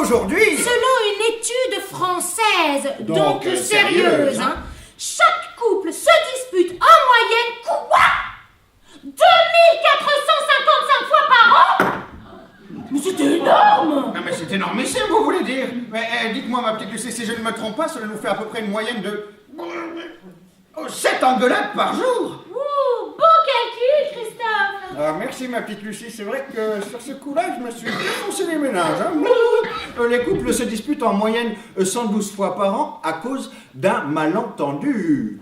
aujourd'hui... Selon une étude française, donc sérieuse, hein, chaque couple se dispute en moyenne quoi 2455 fois par an. Mais c'est énorme. Non mais c'est énormissime, vous voulez dire. Mais dites-moi ma petite Lucie, si je ne me trompe pas, cela nous fait à peu près une moyenne de... 7 engueulades par jour. Ouh, bon calcul, Christophe. Ah, merci ma petite Lucie, c'est vrai que sur ce coup-là, je me suis défoncé les méninges. Hein. Les couples se disputent en moyenne 112 fois par an à cause d'un malentendu.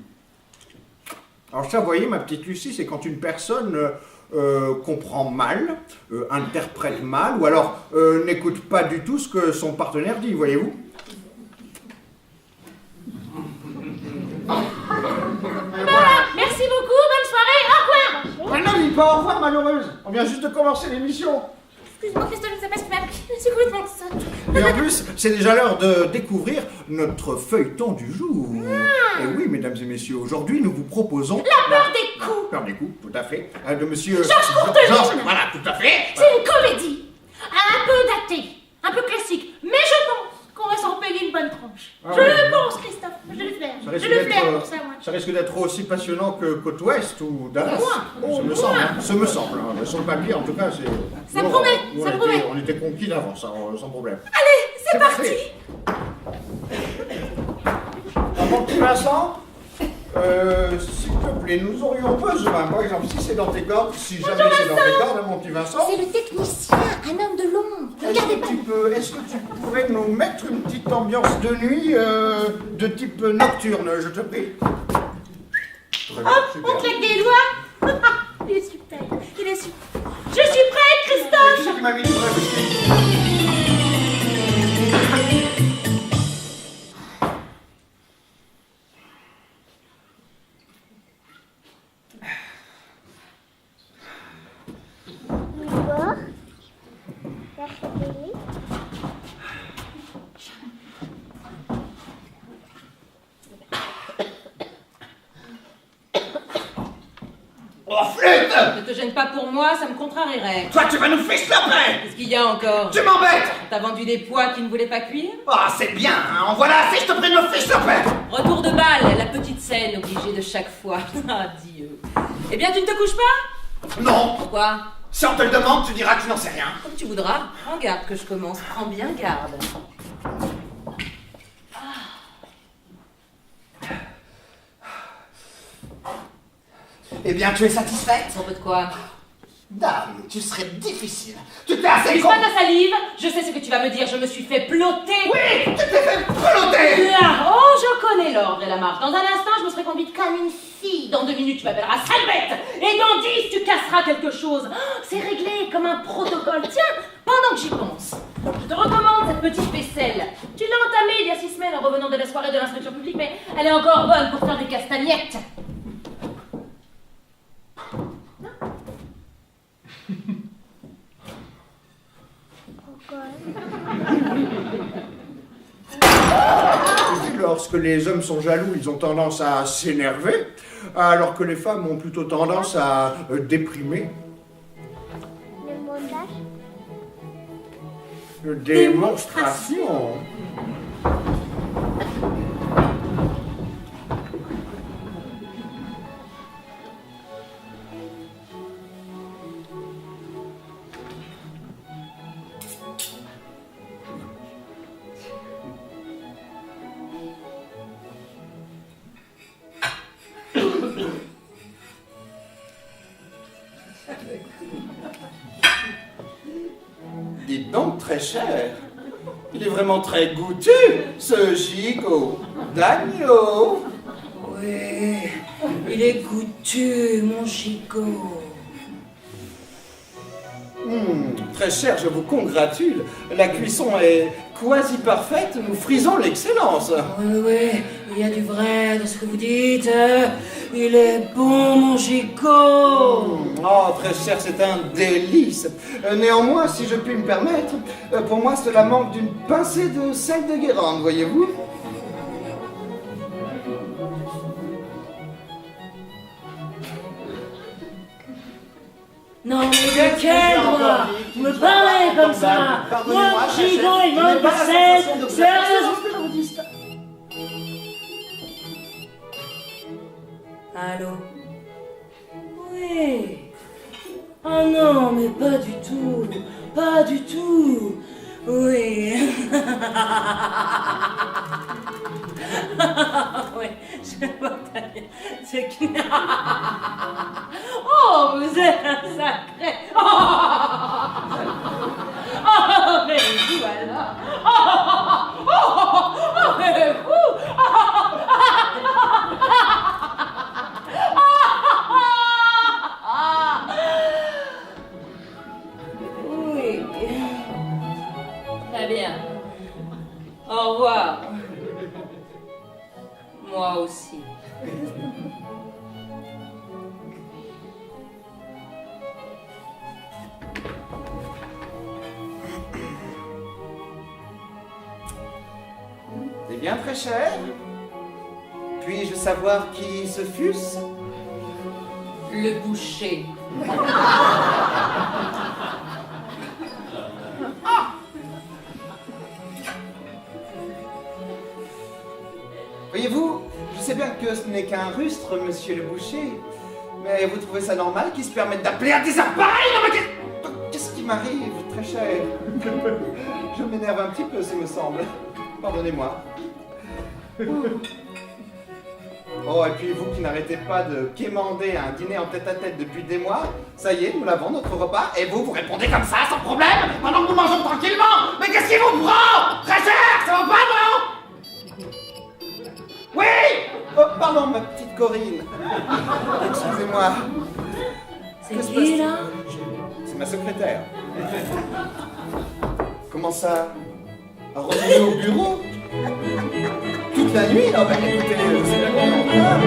Alors ça, vous voyez, ma petite Lucie, c'est quand une personne comprend mal, interprète mal, ou alors n'écoute pas du tout ce que son partenaire dit, voyez-vous. Merci beaucoup, bonne soirée, au revoir. Ah non, dis pas au revoir, malheureuse. On vient juste de commencer l'émission. Excuse-moi, Christophe, je ne sais pas ce qui m'a pris, je suis complètement sotte. Et en plus, c'est déjà l'heure de découvrir notre feuilleton du jour. Et oui, mesdames et messieurs, aujourd'hui, nous vous proposons... La peur des coups. Peur des coups, tout à fait. De monsieur... Georges Courteline. Voilà, tout à fait. C'est une comédie, un peu datée, un peu classique, mais je pense qu'on va s'en payer une bonne tranche. Ah Je oui. le pense, Christophe, je le flaire. Ça risque Je le d'être, flaire pour ça, moi. Ça risque d'être aussi passionnant que Côte Ouest ou Dallas. Au Ce me moins. semble, hein. Ce me semble. Hein. Sur le papier, en tout cas, c'est... Ça Nous, promet, nous, ça on promet. était- On était conquis d'avance, sans problème. Allez, c'est parti. parti. Ah, mon petit Vincent, s'il te plaît, nous aurions besoin, par exemple, si c'est dans tes cordes, si jamais c'est dans tes cordes, mon petit Vincent, C'est le technicien, un homme de l'ombre. Regardez pas. est-ce que tu pourrais nous mettre une petite ambiance de nuit de type nocturne, je te prie? Très bien, Hop, super. on claque des doigts. Il est super, il est super. Je suis prête, Christophe. Qui c'est qui m'a mis une vraie musique? Igor, mercredi. Oh, flûte! Ne te gêne pas pour moi, ça me contrarierait. Toi, tu vas nous ficher après! Qu'est-ce qu'il y a encore? Tu m'embêtes! T'as vendu des pois qui ne voulaient pas cuire? Ah, c'est bien, hein. En voilà assez, je te prie de me ficher après! Retour de balle, la petite scène obligée de chaque fois. Ah, Dieu. Eh bien, tu ne te couches pas? Non! Pourquoi? Si on te le demande, tu diras que tu n'en sais rien. Comme tu voudras. Prends garde que je commence. Prends bien garde. Eh bien, tu es satisfaite? Sans peu de quoi? Dame, tu serais difficile. Tu t'es assez Puisse con... pas ta salive. Je sais ce que tu vas me dire. Je me suis fait ploter. Oui, tu t'es fait peloter! Là. Oh, je connais l'ordre et la marche. Dans un instant, je me serai conduite comme une fille. Dans 2 minutes, tu m'appelleras sale bête. Et dans 10, tu casseras quelque chose. Oh, c'est réglé comme un protocole. Tiens, pendant que j'y pense, je te recommande cette petite vaisselle. Tu l'as entamée il y a 6 semaines en revenant de la soirée de l'instruction publique, mais elle est encore bonne pour faire des castagnettes. Lorsque les hommes sont jaloux, ils ont tendance à s'énerver, alors que les femmes ont plutôt tendance à déprimer. Le montage. Démonstration. Dites donc, très cher. Il est vraiment très goûtu, ce gigot d'agneau. Oui, il est goûtu, mon gigot. Très cher, je vous congratule. La cuisson est quasi parfaite. Nous frisons l'excellence. Oui, il y a du vrai dans ce que vous dites. Il est bon, mon gigot. Oh, très cher, c'est un délice. Néanmoins, si je puis me permettre, pour moi, cela manque d'une pincée de sel de Guérande, voyez-vous. Non, mais de quel droit vous me parlez faire comme ça. Pardonnez-moi, Moi, très Gigon, cher. il Je manque n'ai de pas la sel. sensation de vous Sérieusement. Allô? Oui. Ah non, mais pas du tout. Pas du tout. Oui. Oui, je vois très bien. C'est qui? Oh, vous êtes un sacré. Oh, mais voilà. Oh, mais vous. Oui. Très bien. Au revoir. Moi aussi. Eh bien, très cher. Puis-je savoir qui ce fût-ce? Le boucher. Voyez-vous, je sais bien que ce n'est qu'un rustre, monsieur le boucher. Mais vous trouvez ça normal qu'il se permette d'appeler un des appareils? Non, mais qu'est-ce qui m'arrive, très cher? Je m'énerve un petit peu, ce me semble. Pardonnez-moi. Oh, et puis vous qui n'arrêtez pas de quémander un dîner en tête-à-tête depuis des mois, ça y est, nous l'avons, notre repas, et vous répondez comme ça, sans problème, pendant que nous mangeons tranquillement. Mais qu'est-ce qui vous prend? Très cher, ça va pas, non? Oui! Oh, pardon, ma petite Corinne. Excusez-moi. C'est qui, là? C'est ma secrétaire. Comment ça? À retourner au bureau? Toute la nuit? Ah ben écoutez, c'est bien qu'on est en retard.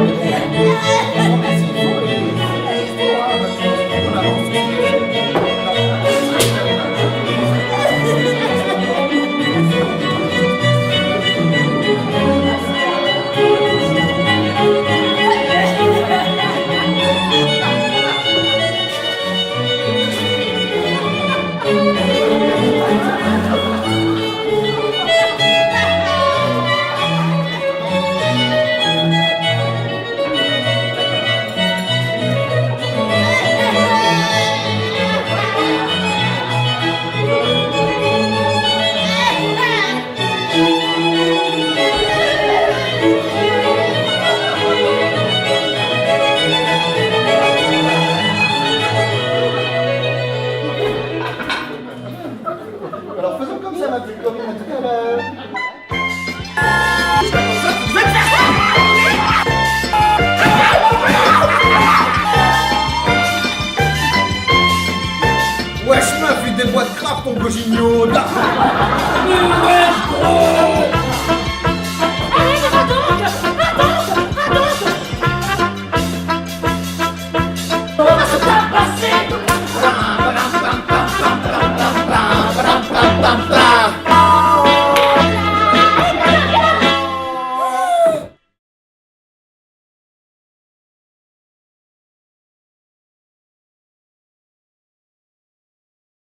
Alors faisons comme ça, ma petite Corinne, à tout à l'heure. Wesh meuf, il des boîtes de craft ton gogigno.